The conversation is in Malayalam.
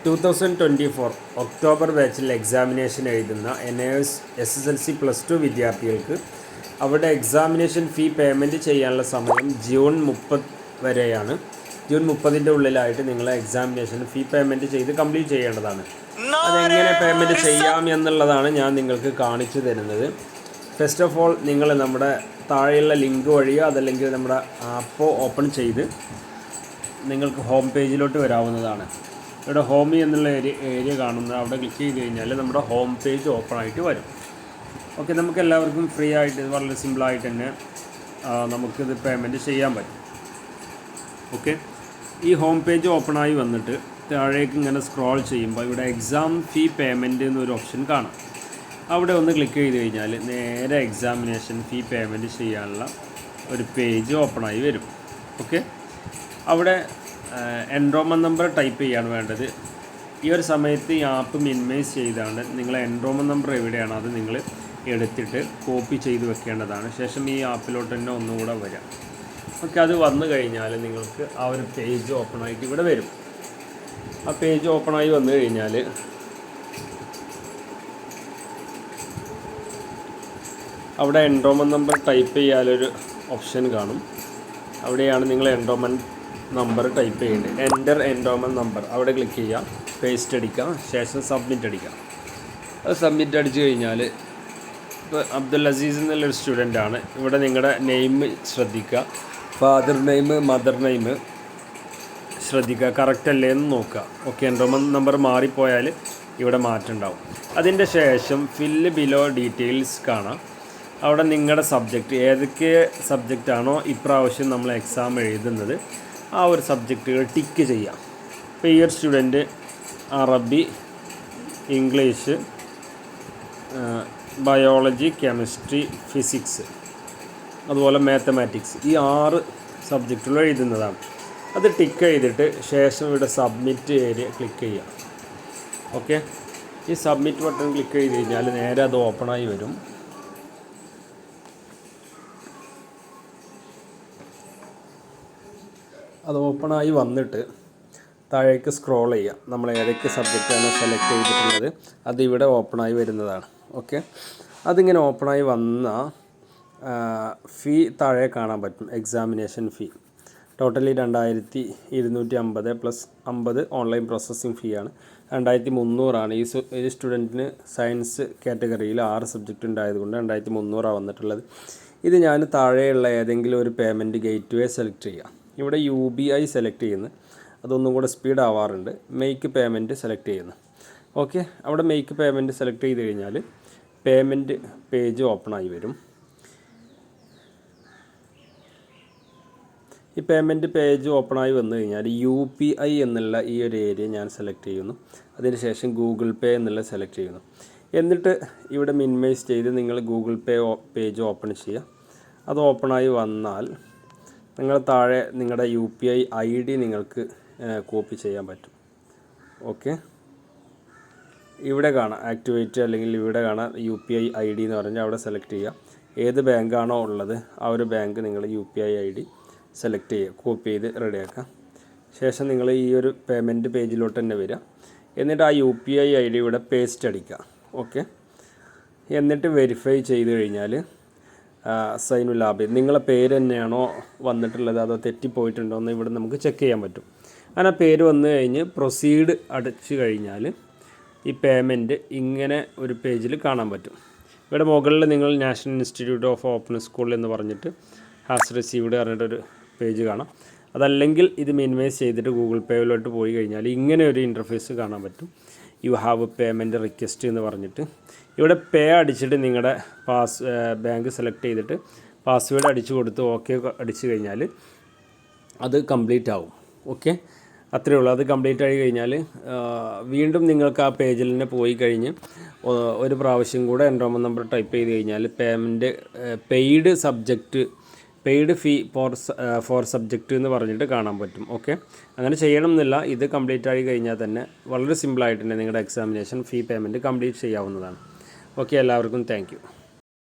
2024 ഒക്ടോബർ ബാച്ചിൽ എക്സാമിനേഷൻ എഴുതുന്ന NIOS SSLC +2 വിദ്യാർത്ഥികൾക്ക് അവരുടെ എക്സാമിനേഷൻ ഫീ പേയ്മെൻറ്റ് ചെയ്യാനുള്ള സമയം ജൂൺ 30 വരെയാണ്. ജൂൺ 30-ൻ്റെ ഉള്ളിലായിട്ട് നിങ്ങൾ എക്സാമിനേഷൻ ഫീ പേയ്മെൻറ്റ് ചെയ്ത് കംപ്ലീറ്റ് ചെയ്യേണ്ടതാണ്. അതെങ്ങനെ പേയ്മെൻറ്റ് ചെയ്യാം എന്നുള്ളതാണ് ഞാൻ നിങ്ങൾക്ക് കാണിച്ചു തരുന്നത്. ഫസ്റ്റ് ഓഫ് ഓൾ നിങ്ങൾ നമ്മുടെ താഴെയുള്ള ലിങ്ക് വഴിയോ അതല്ലെങ്കിൽ നമ്മുടെ ആപ്പ് ഓപ്പൺ ചെയ്ത് നിങ്ങൾക്ക് ഹോം പേജിലോട്ട് വരാവുന്നതാണ്. ഇവിടെ ഹോമി എന്നുള്ള ഏരിയ കാണുന്നത് അവിടെ ക്ലിക്ക് ചെയ്ത് കഴിഞ്ഞാൽ നമ്മുടെ ഹോം പേജ് ഓപ്പൺ ആയിട്ട് വരും. ഓക്കെ, നമുക്ക് എല്ലാവർക്കും ഫ്രീ ആയിട്ട് വളരെ സിമ്പിളായിട്ട് തന്നെ നമുക്കിത് പേയ്മെൻറ്റ് ചെയ്യാൻ പറ്റും. ഓക്കെ, ഈ ഹോം പേജ് ഓപ്പണായി വന്നിട്ട് താഴേക്ക് ഇങ്ങനെ സ്ക്രോൾ ചെയ്യുമ്പോൾ ഇവിടെ എക്സാം ഫീ പേയ്മെൻറ്റ് എന്നൊരു ഓപ്ഷൻ കാണാം. അവിടെ ഒന്ന് ക്ലിക്ക് ചെയ്ത് കഴിഞ്ഞാൽ നേരെ എക്സാമിനേഷൻ ഫീ പേയ്മെൻറ്റ് ചെയ്യാനുള്ള ഒരു പേജ് ഓപ്പണായി വരും. ഓക്കെ, അവിടെ എൻറോൾമെൻറ്റ് നമ്പർ ടൈപ്പ് ചെയ്യാണ് വേണ്ടത്. ഈ ഒരു സമയത്ത് ഈ ആപ്പ് മിനിമൈസ് ചെയ്താണ് നിങ്ങൾ എൻറോൾമെൻറ്റ് നമ്പർ എവിടെയാണ് അത് നിങ്ങൾ എടുത്തിട്ട് കോപ്പി ചെയ്ത് വെക്കേണ്ടതാണ്. ശേഷം ഈ ആപ്പിലോട്ട് തന്നെ ഒന്നുകൂടെ വരാം. ഓക്കെ, അത് വന്നു കഴിഞ്ഞാൽ നിങ്ങൾക്ക് ആ ഒരു പേജ് ഓപ്പണായിട്ട് ഇവിടെ വരും. ആ പേജ് ഓപ്പണായി വന്നു കഴിഞ്ഞാൽ അവിടെ എൻറോൾമെൻറ്റ് നമ്പർ ടൈപ്പ് ചെയ്യാനൊരു ഓപ്ഷൻ കാണും. അവിടെയാണ് നിങ്ങൾ എൻറോൾമെൻറ്റ് നമ്പർ ടൈപ്പ് ചെയ്യേണ്ടത്. എൻ്റർ എൻറോൾമെൻറ്റ് നമ്പർ അവിടെ ക്ലിക്ക് ചെയ്യാം, പേസ്റ്റ് അടിക്കാം, ശേഷം സബ്മിറ്റ് അടിക്കാം. അത് സബ്മിറ്റ് അടിച്ചു കഴിഞ്ഞാൽ ഇപ്പോൾ അബ്ദുൽ അസീസ് എന്നുള്ളൊരു സ്റ്റുഡൻ്റാണ്. ഇവിടെ നിങ്ങളുടെ നെയിം ശ്രദ്ധിക്കുക, ഫാദർ നെയിം മദർ നെയിം ശ്രദ്ധിക്കുക, കറക്റ്റ് അല്ലേ എന്ന് നോക്കുക. ഓക്കെ, എൻറോൾമെൻറ്റ് നമ്പർ മാറിപ്പോയാൽ ഇവിടെ മാറ്റം ഉണ്ടാവും. അതിൻ്റെ ശേഷം ഫില്ല് ബിലോ ഡീറ്റെയിൽസ് കാണാം. അവിടെ നിങ്ങളുടെ സബ്ജക്റ്റ് ഏതൊക്കെ സബ്ജക്റ്റാണോ ഇപ്രാവശ്യം നമ്മൾ എക്സാം എഴുതുന്നത് ആ ഒരു സബ്ജക്റ്റുകൾ ടിക്ക് ചെയ്യാം. ഇപ്പോൾ ഈ ഒരു സ്റ്റുഡൻറ്റ് അറബി, ഇംഗ്ലീഷ്, ബയോളജി, കെമിസ്ട്രി, ഫിസിക്സ്, അതുപോലെ മാത്തമാറ്റിക്സ്, ഈ 6 സബ്ജക്റ്റുകൾ എഴുതുന്നതാണ്. അത് ടിക്ക് ചെയ്തിട്ട് ശേഷം ഇവിടെ സബ്മിറ്റ് ഏരിയ ക്ലിക്ക് ചെയ്യാം. ഓക്കെ, ഈ സബ്മിറ്റ് ബട്ടൺ ക്ലിക്ക് ചെയ്ത് കഴിഞ്ഞാൽ നേരെ അത് ഓപ്പണായി വരും. അത് ഓപ്പണായി വന്നിട്ട് താഴേക്ക് സ്ക്രോൾ ചെയ്യുക. നമ്മൾ ഏതൊക്കെ സബ്ജക്റ്റാണ് സെലക്ട് ചെയ്തിട്ടുള്ളത് അത് ഇവിടെ ഓപ്പണായി വരുന്നതാണ്. ഓക്കെ, അതിങ്ങനെ ഓപ്പണായി വന്ന ഫീ താഴെ കാണാൻ പറ്റും. എക്സാമിനേഷൻ ഫീ ടോട്ടലി 2250 പ്ലസ് 50 ഓൺലൈൻ പ്രോസസ്സിംഗ് ഫീ ആണ്. 2300 ഈ സ്റ്റുഡൻറ്റിന് സയൻസ് കാറ്റഗറിയിൽ 6 സബ്ജക്റ്റ് ഉണ്ടായതുകൊണ്ട് 2300 വന്നിട്ടുള്ളത്. ഇത് ഞാൻ താഴെയുള്ള ഏതെങ്കിലും ഒരു പേയ്മെൻറ്റ് ഗേറ്റ് വേ സെലക്ട് ചെയ്യാം. ഇവിടെ UBI സെലക്ട് ചെയ്യുന്നു, അതൊന്നും കൂടെ സ്പീഡ് ആവാറുണ്ട്. മെയ്ക്ക് പേയ്മെൻറ്റ് സെലക്ട് ചെയ്യുന്നു. ഓക്കെ, അവിടെ മെയ്ക്ക് പേയ്മെൻറ്റ് സെലക്ട് ചെയ്ത് കഴിഞ്ഞാൽ പേയ്മെൻറ്റ് പേജ് ഓപ്പണായി വരും. ഈ പേയ്മെൻറ്റ് പേജ് ഓപ്പണായി വന്നു കഴിഞ്ഞാൽ UPI എന്നുള്ള ഈ ഒരു ഏരിയ ഞാൻ സെലക്ട് ചെയ്യുന്നു. അതിനുശേഷം ഗൂഗിൾ പേ എന്നുള്ള സെലക്ട് ചെയ്യുന്നു. എന്നിട്ട് ഇവിടെ മിനിമൈസ് ചെയ്ത് നിങ്ങൾ ഗൂഗിൾ പേ പേജ് ഓപ്പൺ ചെയ്യുക. അത് ഓപ്പണായി വന്നാൽ നിങ്ങൾ താഴെ നിങ്ങളുടെ UPI ID നിങ്ങൾക്ക് കോപ്പി ചെയ്യാൻ പറ്റും. ഓക്കെ, ഇവിടെ കാണാം ആക്ടിവേറ്റ്, അല്ലെങ്കിൽ ഇവിടെ കാണാം UPI ID എന്ന് പറഞ്ഞാൽ അവിടെ സെലക്ട് ചെയ്യുക. ഏത് ബാങ്കാണോ ഉള്ളത് ആ ഒരു ബാങ്ക് നിങ്ങൾ UPI ID സെലക്ട് ചെയ്യുക, കോപ്പി ചെയ്ത് റെഡിയാക്കുക. ശേഷം നിങ്ങൾ ഈ ഒരു പേയ്മെൻറ്റ് പേജിലോട്ട് തന്നെ വരിക. എന്നിട്ട് ആ UPI ID ഇവിടെ പേസ്റ്റ് അടിക്കുക. ഓക്കെ, എന്നിട്ട് വെരിഫൈ ചെയ്ത് കഴിഞ്ഞാൽ സൈനുൽ ലാബ് നിങ്ങളെ പേര് തന്നെയാണോ വന്നിട്ടുള്ളത് അതോ തെറ്റിപ്പോയിട്ടുണ്ടോ എന്ന് ഇവിടെ നമുക്ക് ചെക്ക് ചെയ്യാൻ പറ്റും. അങ്ങനെ പേര് വന്നു കഴിഞ്ഞ് പ്രൊസീഡ് അടിച്ചു കഴിഞ്ഞാൽ ഈ പേയ്മെൻറ്റ് ഇങ്ങനെ ഒരു പേജിൽ കാണാൻ പറ്റും. ഇവിടെ മുകളിൽ നിങ്ങൾ national institute of open school എന്ന് പറഞ്ഞിട്ട് ഹാസ് റിസീവ്ഡ് പറഞ്ഞിട്ടൊരു പേജ് കാണാം. അതല്ലെങ്കിൽ ഇത് മിനിമൈസ് ചെയ്തിട്ട് ഗൂഗിൾ പേയിലോട്ട് പോയി കഴിഞ്ഞാൽ ഇങ്ങനെ ഒരു ഇൻ്റർഫേസ് കാണാൻ പറ്റും. യു ഹാവ് പേയ്മെൻറ്റ് റിക്വസ്റ്റ് എന്ന് പറഞ്ഞിട്ട് ഇവിടെ പേ അടിച്ചിട്ട് നിങ്ങളുടെ ബാങ്ക് സെലക്ട് ചെയ്തിട്ട് പാസ്വേഡ് അടിച്ചു കൊടുത്ത് ഓക്കെ അടിച്ചു കഴിഞ്ഞാൽ അത് കംപ്ലീറ്റ് ആവും. ഓക്കെ, അത്രയേ ഉള്ളൂ. അത് കംപ്ലീറ്റ് ആയി കഴിഞ്ഞാൽ വീണ്ടും നിങ്ങൾക്ക് ആ പേജിൽ തന്നെ പോയി കഴിഞ്ഞ് ഒരു പ്രാവശ്യം കൂടെ എൻറോൾമെൻറ്റ് നമ്പർ ടൈപ്പ് ചെയ്ത് കഴിഞ്ഞാൽ payment paid fee for subject എന്ന് പറഞ്ഞിട്ട് കാണാൻ പറ്റും. ഓക്കെ, അങ്ങനെ ചെയ്യണം എന്നില്ല. ഇത് കംപ്ലീറ്റ് ആയി കഴിഞ്ഞാൽ തന്നെ വളരെ സിമ്പിളായിട്ട് തന്നെ നിങ്ങളുടെ എക്സാമിനേഷൻ ഫീ പേയ്മെൻറ്റ് കംപ്ലീറ്റ് ചെയ്യാവുന്നതാണ്. ഓക്കെ, എല്ലാവർക്കും താങ്ക് യു.